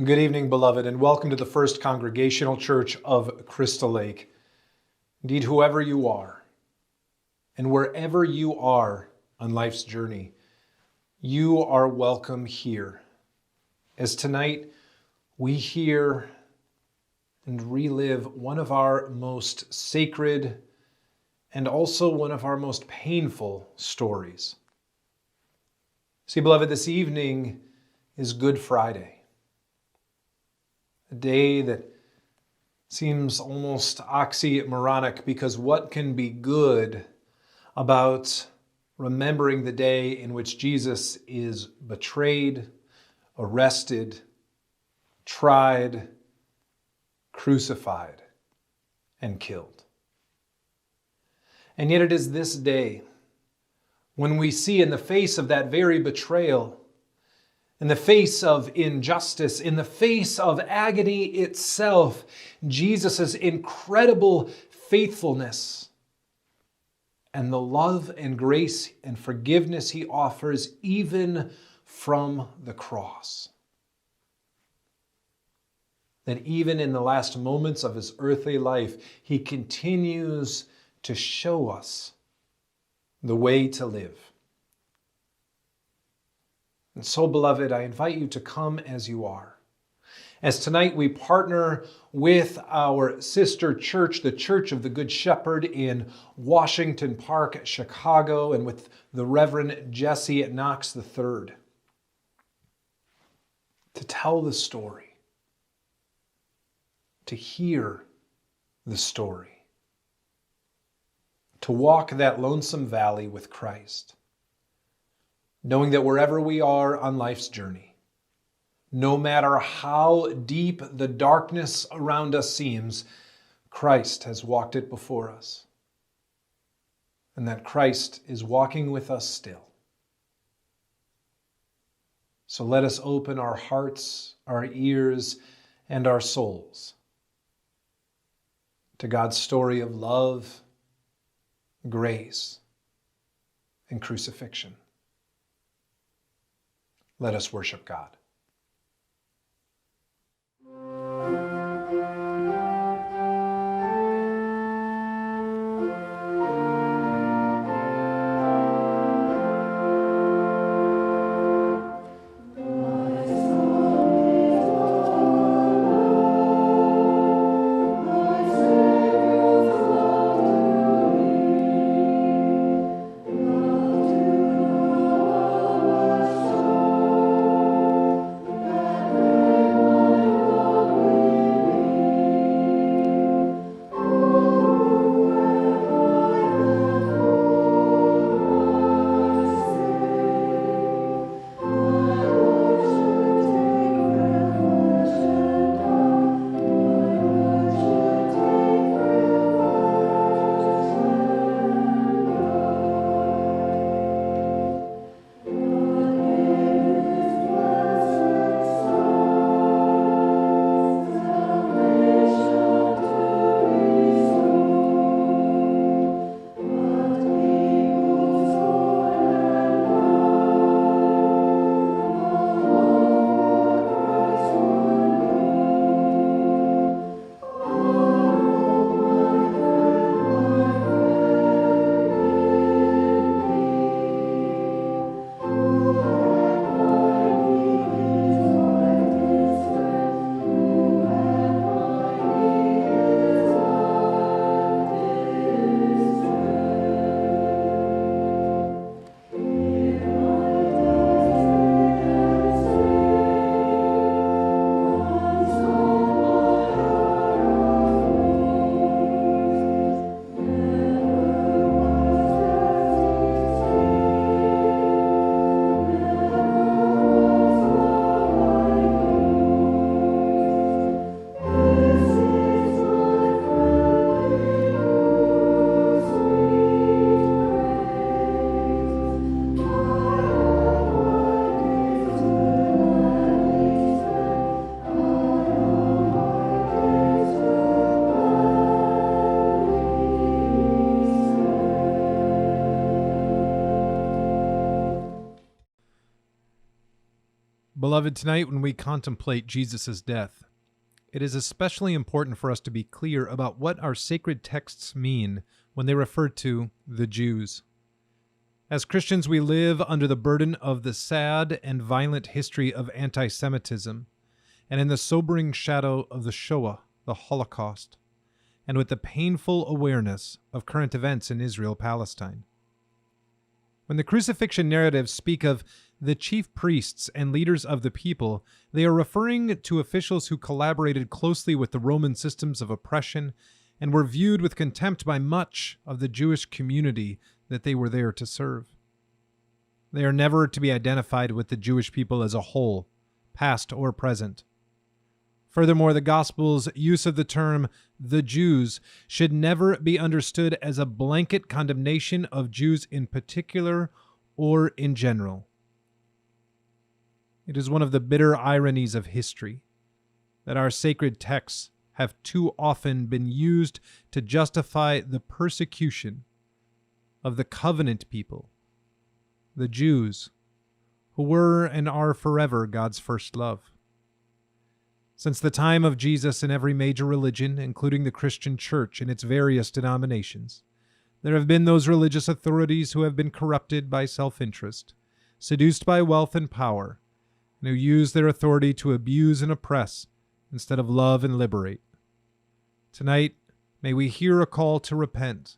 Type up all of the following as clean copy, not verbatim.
Good evening, beloved, and welcome to the First Congregational Church of Crystal Lake. Indeed, whoever you are, and wherever you are on life's journey, you are welcome here. As tonight we hear and relive one of our most sacred and also one of our most painful stories. See, beloved, this evening is Good Friday. A day that seems almost oxymoronic, because what can be good about remembering the day in which Jesus is betrayed, arrested, tried, crucified, and killed? And yet it is this day when we see, in the face of that very betrayal, in the face of injustice, in the face of agony itself, Jesus' incredible faithfulness and the love and grace and forgiveness he offers even from the cross. That even in the last moments of his earthly life, he continues to show us the way to live. And so, beloved, I invite you to come as you are. As tonight we partner with our sister church, the Church of the Good Shepherd in Washington Park, Chicago, and with the Reverend JESU Knox III, to tell the story, to hear the story, to walk that lonesome valley with Christ, knowing that wherever we are on life's journey, no matter how deep the darkness around us seems, Christ has walked it before us, and that Christ is walking with us still. So let us open our hearts, our ears, and our souls to God's story of love, grace, and crucifixion. Let us worship God. Beloved, tonight when we contemplate Jesus' death, it is especially important for us to be clear about what our sacred texts mean when they refer to the Jews. As Christians, we live under the burden of the sad and violent history of anti-Semitism, and in the sobering shadow of the Shoah, the Holocaust, and with the painful awareness of current events in Israel-Palestine. When the crucifixion narratives speak of the chief priests and leaders of the people, they are referring to officials who collaborated closely with the Roman systems of oppression and were viewed with contempt by much of the Jewish community that they were there to serve. They are never to be identified with the Jewish people as a whole, past or present. Furthermore, the Gospel's use of the term the Jews should never be understood as a blanket condemnation of Jews in particular or in general. It is one of the bitter ironies of history that our sacred texts have too often been used to justify the persecution of the covenant people, the Jews, who were and are forever God's first love. Since the time of Jesus in every major religion, including the Christian Church in its various denominations, there have been those religious authorities who have been corrupted by self-interest, seduced by wealth and power, and who use their authority to abuse and oppress instead of love and liberate. Tonight, may we hear a call to repent,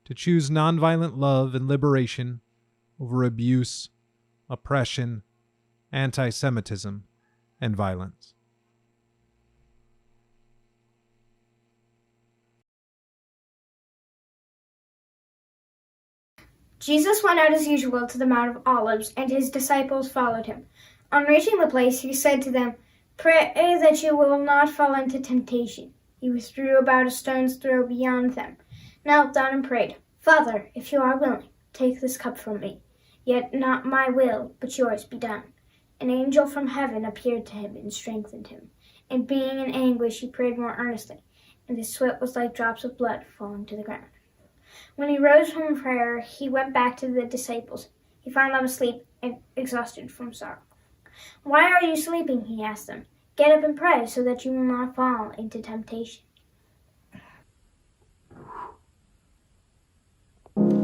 to choose nonviolent love and liberation over abuse, oppression, anti-Semitism, and violence. Jesus went out as usual to the Mount of Olives, and his disciples followed him. On reaching the place, he said to them, "Pray that you will not fall into temptation." He withdrew about a stone's throw beyond them, knelt down and prayed, "Father, if you are willing, take this cup from me. Yet not my will, but yours be done." An angel from heaven appeared to him and strengthened him. And being in anguish, he prayed more earnestly, and his sweat was like drops of blood falling to the ground. When he rose from prayer, he went back to the disciples. He found them asleep and exhausted from sorrow. "Why are you sleeping?" he asked them. "Get up and pray so that you will not fall into temptation." Oh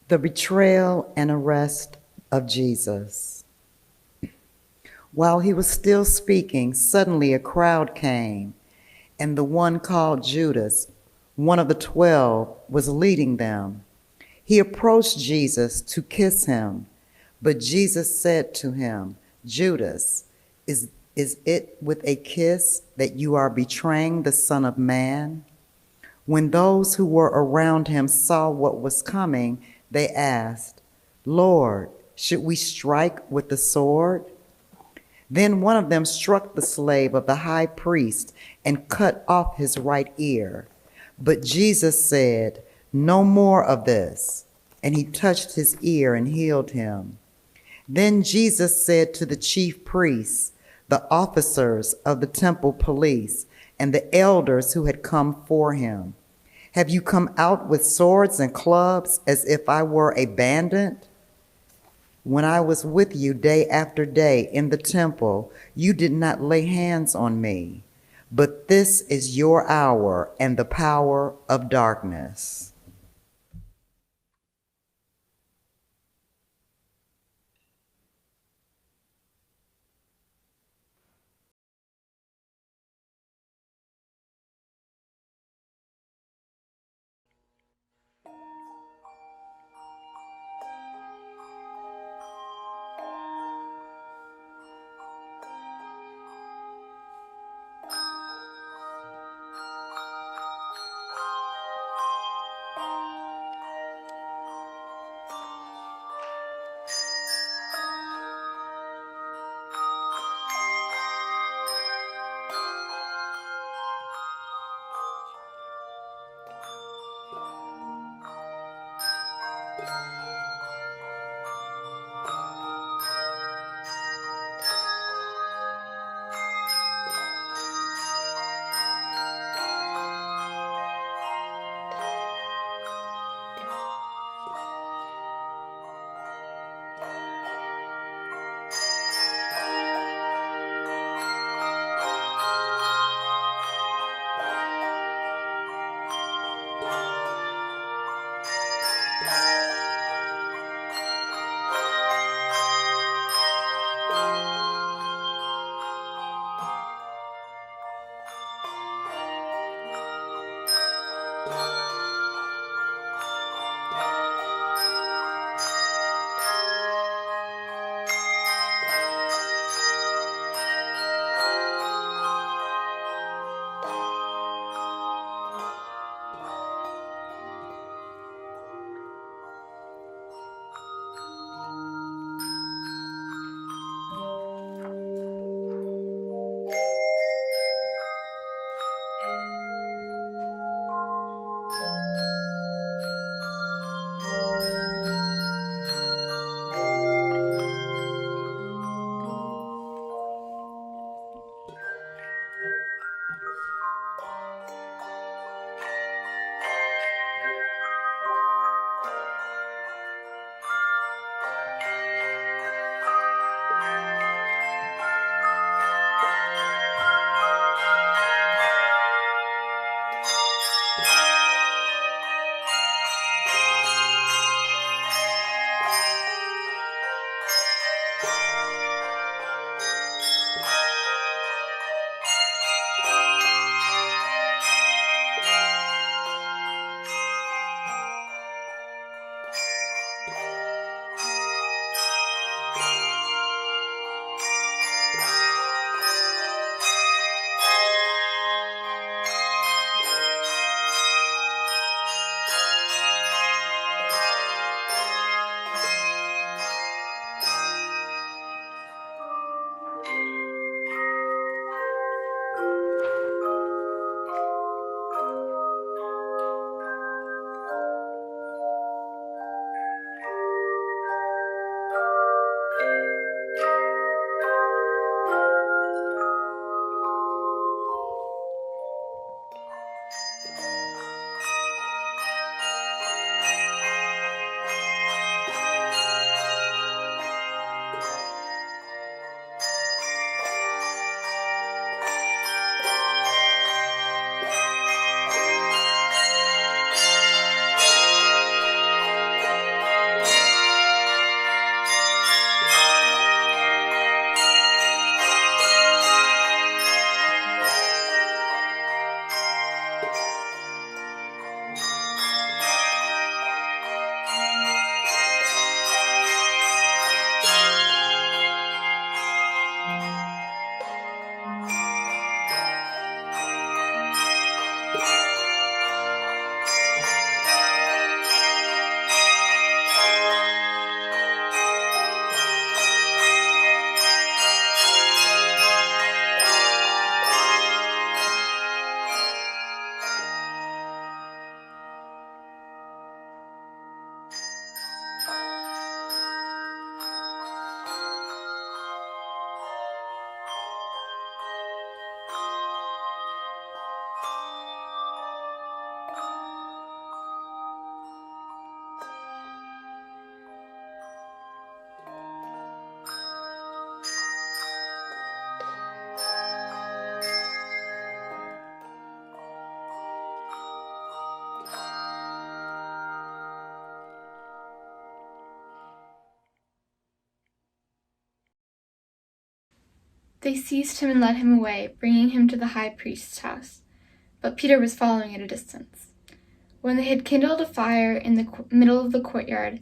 The betrayal and arrest of Jesus. While he was still speaking, suddenly a crowd came, and the one called Judas, one of the 12, was leading them. He approached Jesus to kiss him, but Jesus said to him, "Judas, is it with a kiss that you are betraying the Son of Man?" When those who were around him saw what was coming, they asked, "Lord, should we strike with the sword?" Then one of them struck the slave of the high priest and cut off his right ear. But Jesus said, "No more of this." And he touched his ear and healed him. Then Jesus said to the chief priests, the officers of the temple police, and the elders who had come for him, "Have you come out with swords and clubs as if I were a bandit? When I was with you day after day in the temple, you did not lay hands on me. But this is your hour and the power of darkness." They seized him and led him away, bringing him to the high priest's house. But Peter was following at a distance. When they had kindled a fire in the middle of the courtyard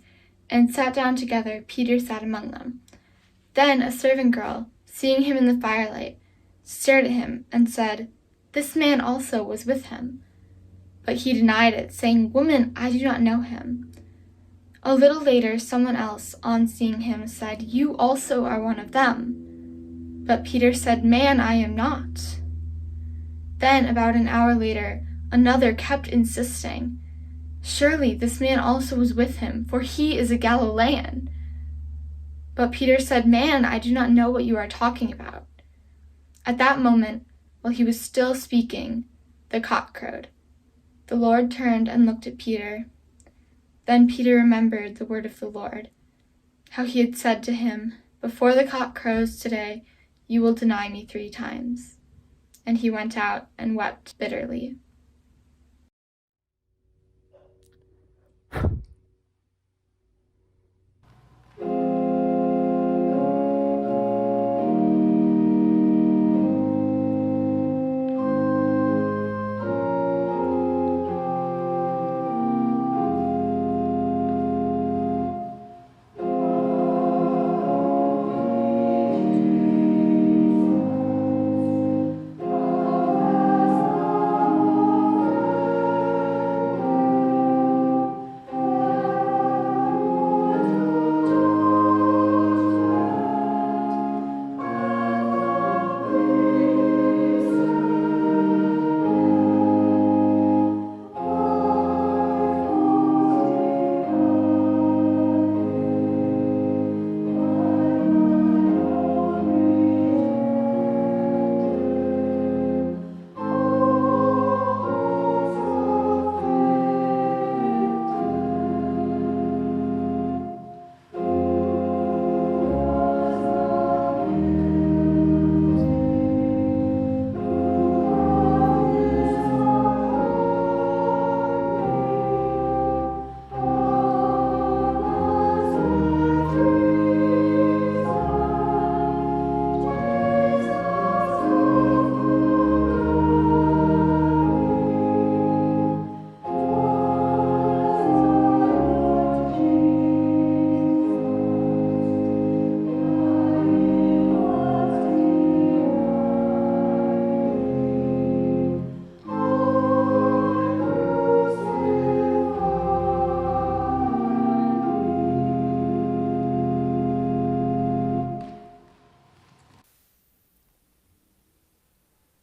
and sat down together, Peter sat among them. Then a servant girl, seeing him in the firelight, stared at him and said, "This man also was with him." But he denied it, saying, "Woman, I do not know him." A little later, someone else, on seeing him, said, "You also are one of them." But Peter said, "Man, I am not." Then, about an hour later, another kept insisting, "Surely this man also was with him, for he is a Galilean." But Peter said, "Man, I do not know what you are talking about." At that moment, while he was still speaking, the cock crowed. The Lord turned and looked at Peter. Then Peter remembered the word of the Lord, how he had said to him, "Before the cock crows today, you will deny me 3 times." And he went out and wept bitterly.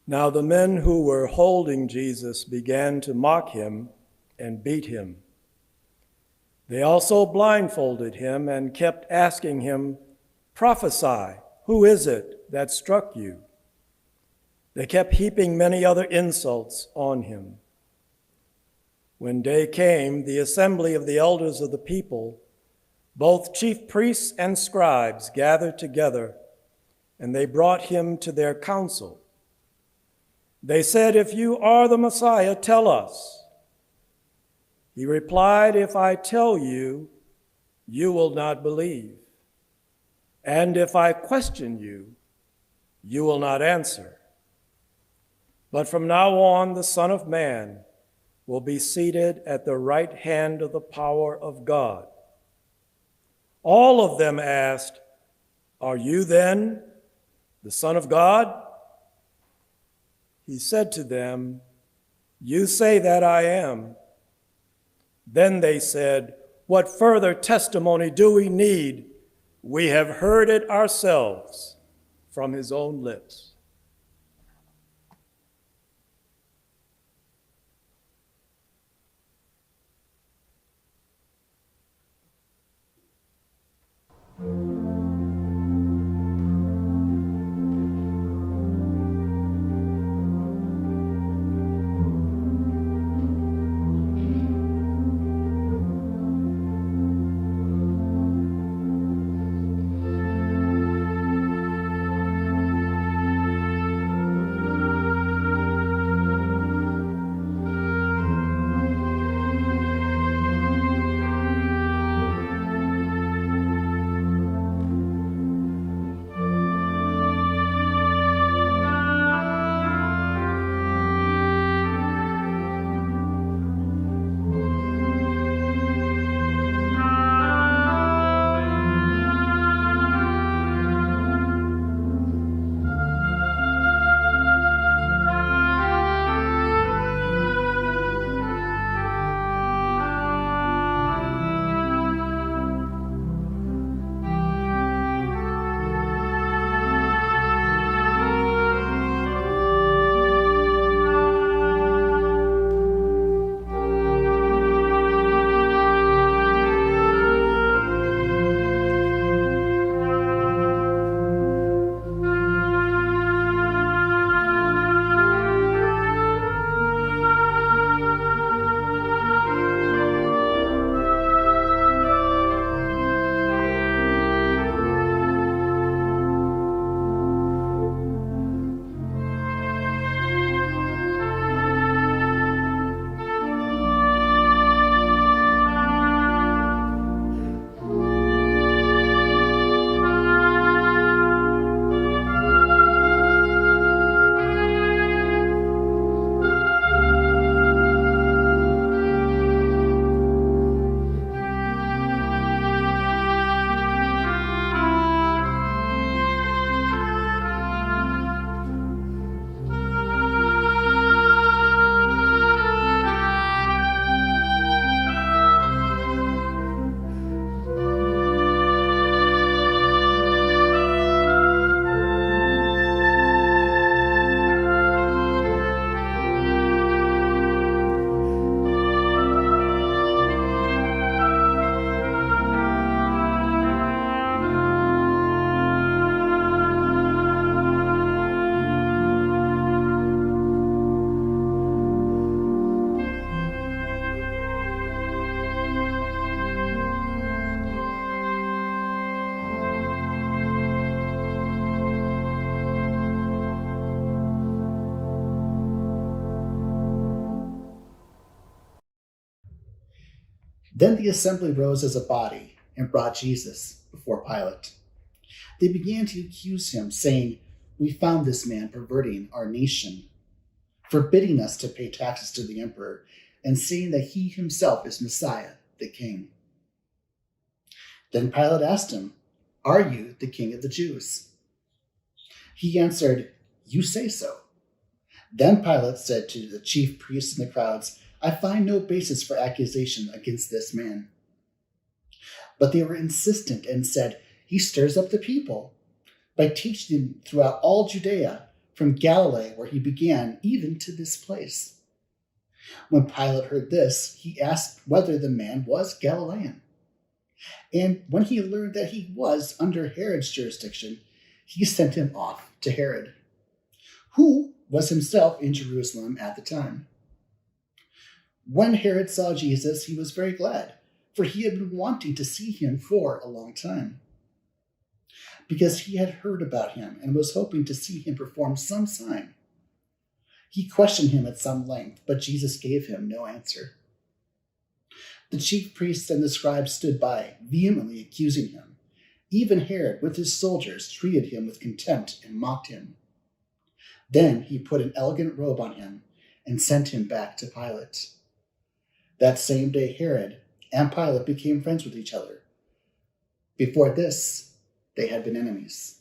Now the men who were holding Jesus began to mock him and beat him. They also blindfolded him and kept asking him, "Prophesy, who is it that struck you?" They kept heaping many other insults on him. When day came, the assembly of the elders of the people, both chief priests and scribes, gathered together, and they brought him to their council. They said, "If you are the Messiah, tell us." He replied, "If I tell you, you will not believe. And if I question you, you will not answer. But from now on, the Son of Man will be seated at the right hand of the power of God." All of them asked, "Are you then the Son of God?" He said to them, "You say that I am." Then they said, "What further testimony do we need? We have heard it ourselves from his own lips." Then the assembly rose as a body and brought Jesus before Pilate. They began to accuse him, saying, "We found this man perverting our nation, forbidding us to pay taxes to the emperor, and saying that he himself is Messiah, the king." Then Pilate asked him, "Are you the king of the Jews?" He answered, "You say so." Then Pilate said to the chief priests and the crowds, "I find no basis for accusation against this man." But they were insistent and said, "He stirs up the people by teaching them throughout all Judea, from Galilee where he began, even to this place." When Pilate heard this, he asked whether the man was Galilean. And when he learned that he was under Herod's jurisdiction, he sent him off to Herod, who was himself in Jerusalem at the time. When Herod saw Jesus, he was very glad, for he had been wanting to see him for a long time, because he had heard about him and was hoping to see him perform some sign. He questioned him at some length, but Jesus gave him no answer. The chief priests and the scribes stood by, vehemently accusing him. Even Herod, with his soldiers, treated him with contempt and mocked him. Then he put an elegant robe on him and sent him back to Pilate. That same day, Herod and Pilate became friends with each other. Before this, they had been enemies.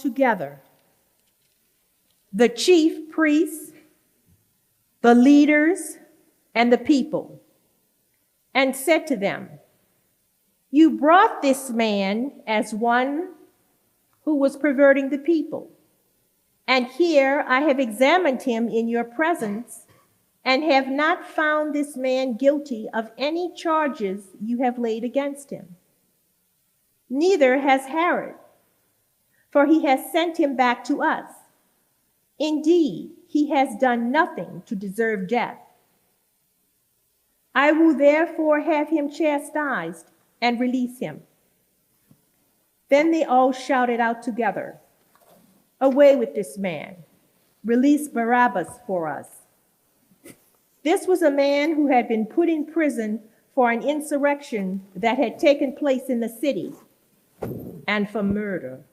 together the chief priests, the leaders, and the people, and said to them, "You brought this man as one who was perverting the people. And here I have examined him in your presence and have not found this man guilty of any charges you have laid against him. Neither has Herod, for he has sent him back to us. Indeed, he has done nothing to deserve death. I will therefore have him chastised and release him." Then they all shouted out together, "Away with this man! Release Barabbas for us." This was a man who had been put in prison for an insurrection that had taken place in the city and for murder.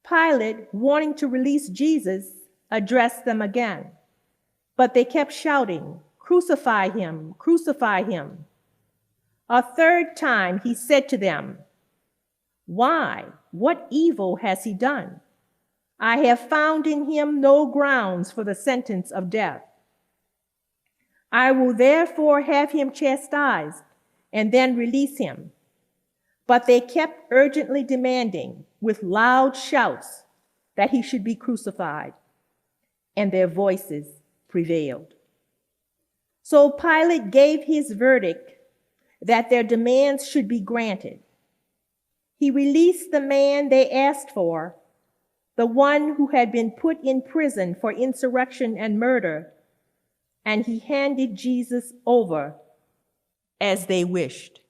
Pilate, wanting to release Jesus, addressed them again, but they kept shouting, "Crucify him! Crucify him!" A third time he said to them, "Why? What evil has he done? I have found in him no grounds for the sentence of death. I will therefore have him chastised and then release him." But they kept urgently demanding with loud shouts that he should be crucified, and their voices prevailed. So Pilate gave his verdict that their demands should be granted. He released the man they asked for, the one who had been put in prison for insurrection and murder, and he handed Jesus over as they wished.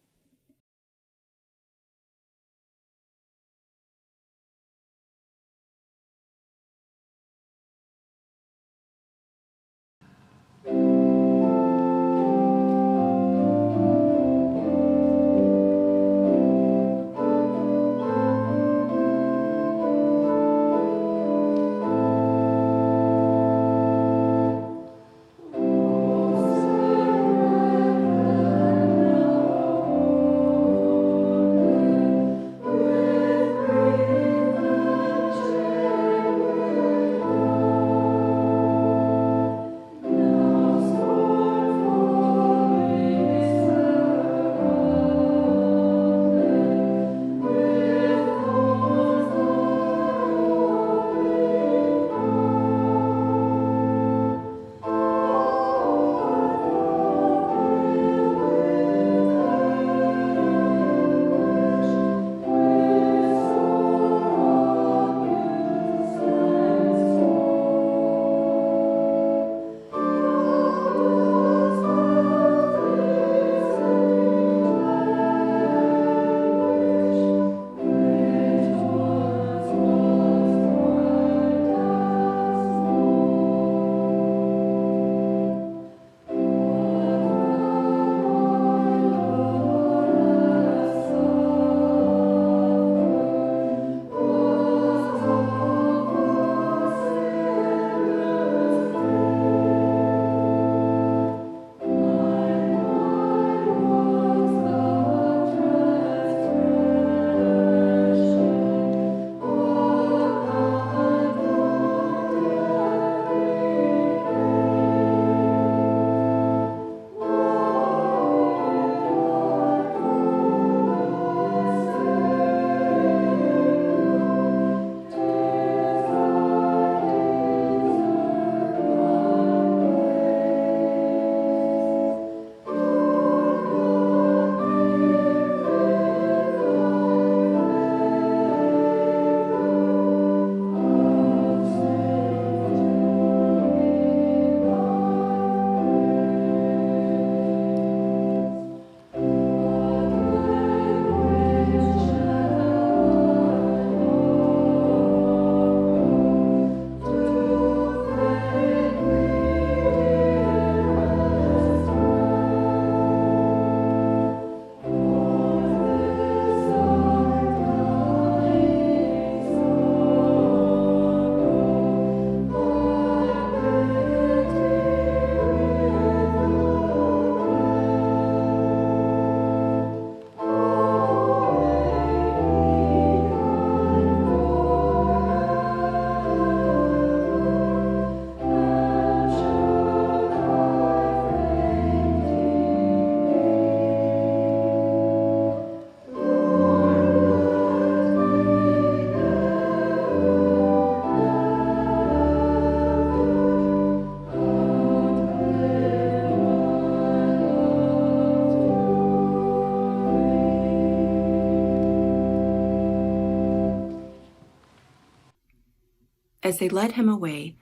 as they led him away,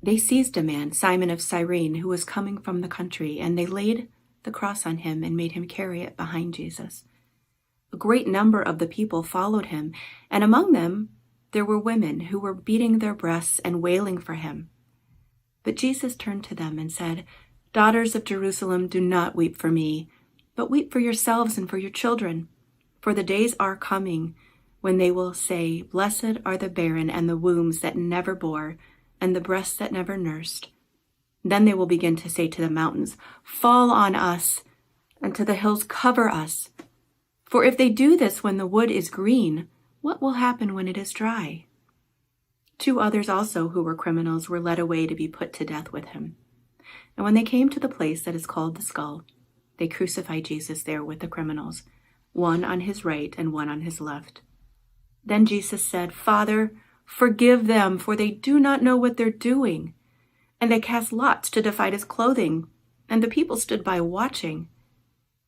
they seized a man, Simon of Cyrene, who was coming from the country, and they laid the cross on him and made him carry it behind Jesus. A great number of the people followed him, and among them there were women who were beating their breasts and wailing for him. But Jesus turned to them and said, "Daughters of Jerusalem, do not weep for me, but weep for yourselves and for your children. For the days are coming when they will say, 'Blessed are the barren and the wombs that never bore, and the breasts that never nursed.' Then they will begin to say to the mountains, 'Fall on us,' and to the hills, 'Cover us.' For if they do this when the wood is green, what will happen when it is dry?" 2 others also, who were criminals, were led away to be put to death with him. And when they came to the place that is called the Skull, they crucified Jesus there with the criminals, one on his right and one on his left. Then Jesus said, "Father, forgive them, for they do not know what they're doing." And they cast lots to divide his clothing, and the people stood by watching.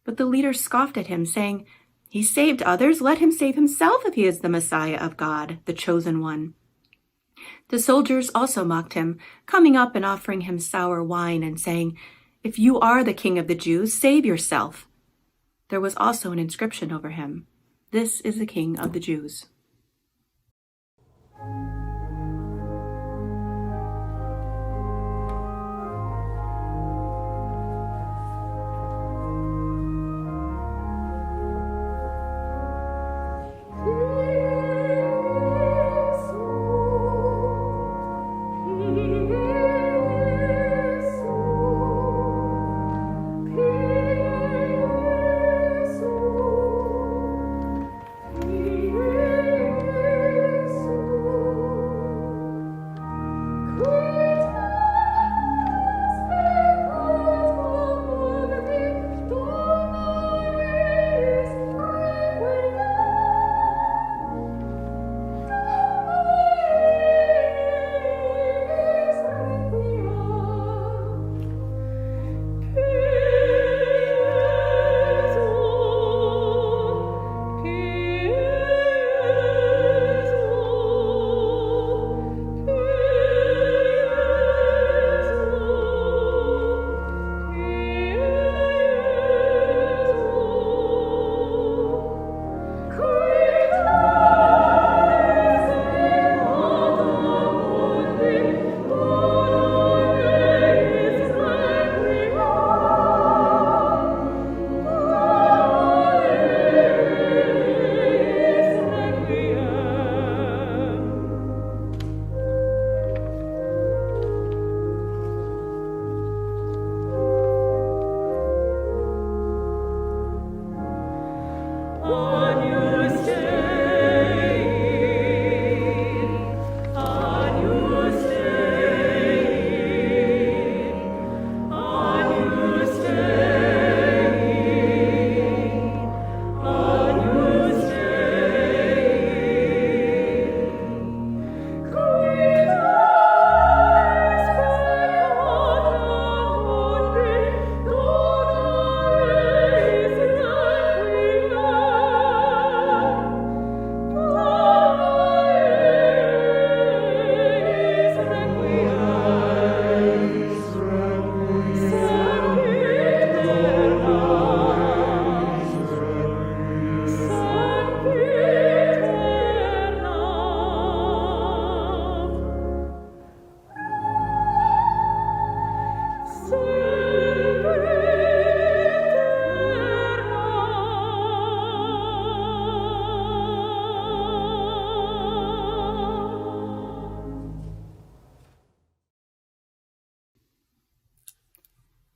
But the leaders scoffed at him, saying, "He saved others, let him save himself if he is the Messiah of God, the chosen one." The soldiers also mocked him, coming up and offering him sour wine and saying, "If you are the King of the Jews, save yourself." There was also an inscription over him, "This is the King of the Jews."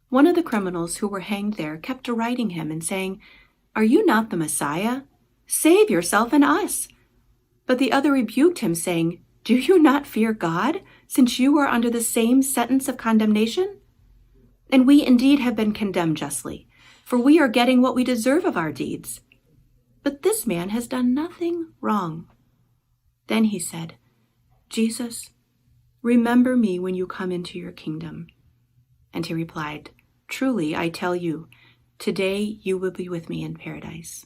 One of the criminals who were hanged there kept deriding him and saying, "Are you not the Messiah? Save yourself and us." But the other rebuked him, saying, "Do you not fear God, since you are under the same sentence of condemnation? And we indeed have been condemned justly, for we are getting what we deserve of our deeds. But this man has done nothing wrong." Then he said, "Jesus, remember me when you come into your kingdom." And he replied, "Truly, I tell you, today you will be with me in paradise."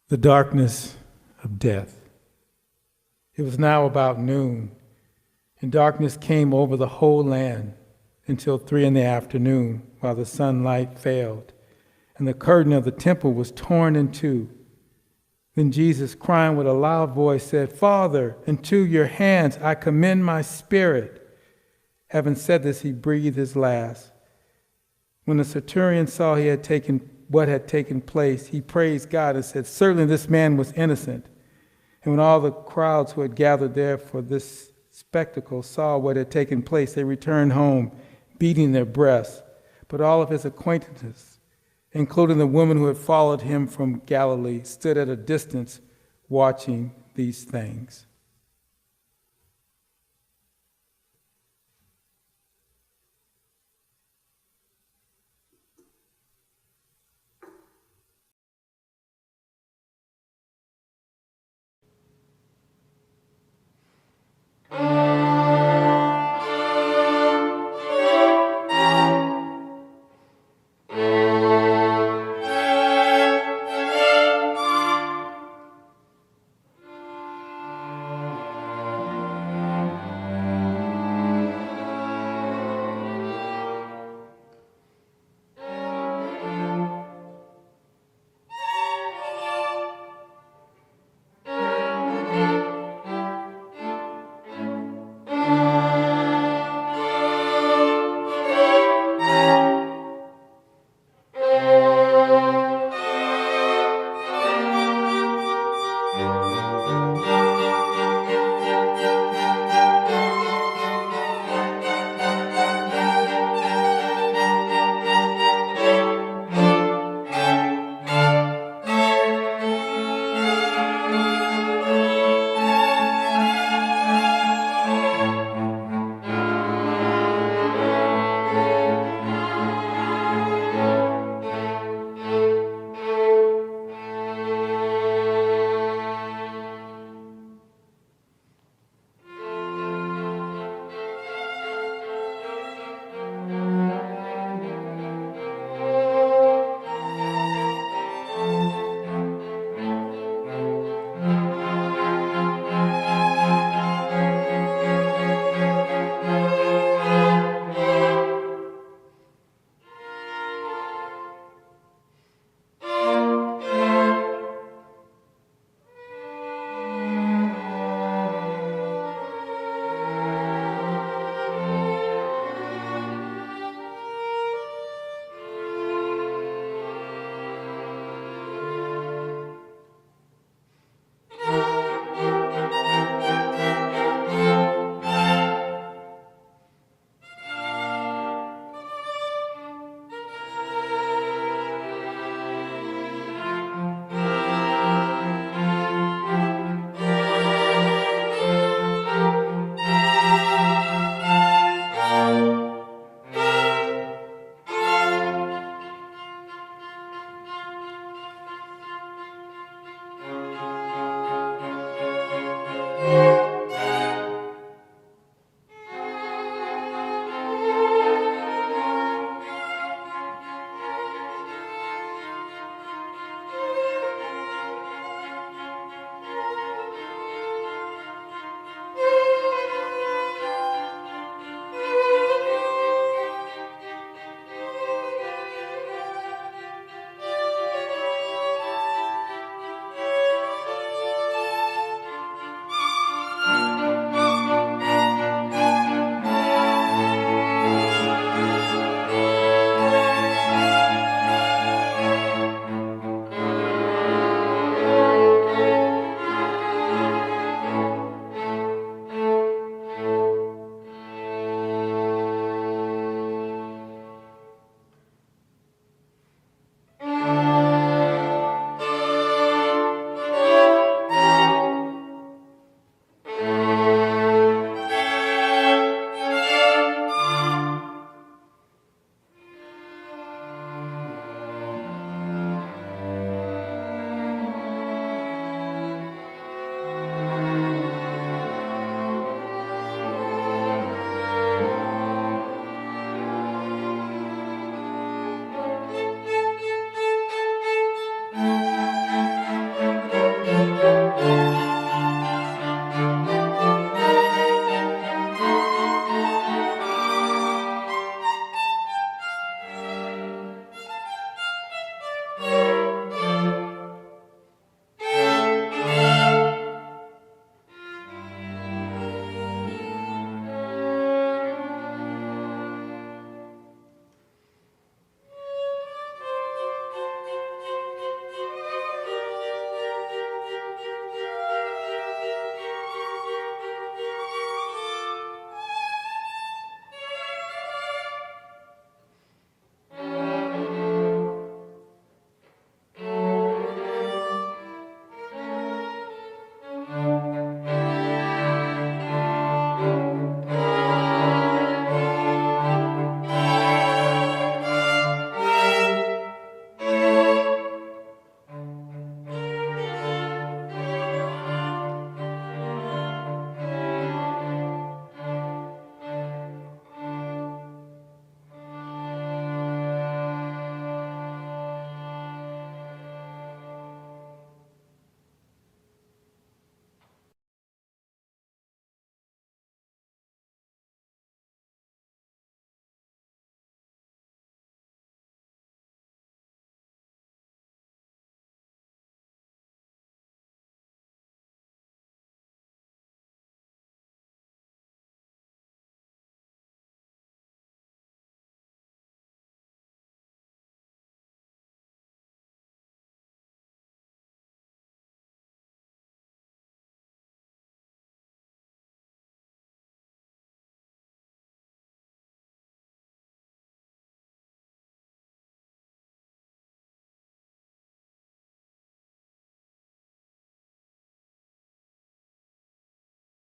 the darkness of death. It was now about noon, and darkness came over the whole land until 3 p.m, while the sunlight failed, and the curtain of the temple was torn in two. Then Jesus, crying with a loud voice, said, "Father, into your hands I commend my spirit." Having said this, he breathed his last. When the centurion saw what had taken place, he praised God and said, "Certainly this man was innocent." And when all the crowds who had gathered there for this spectacle saw what had taken place, they returned home, beating their breasts. But all of his acquaintances, including the woman who had followed him from Galilee, stood at a distance watching these things. Thank you.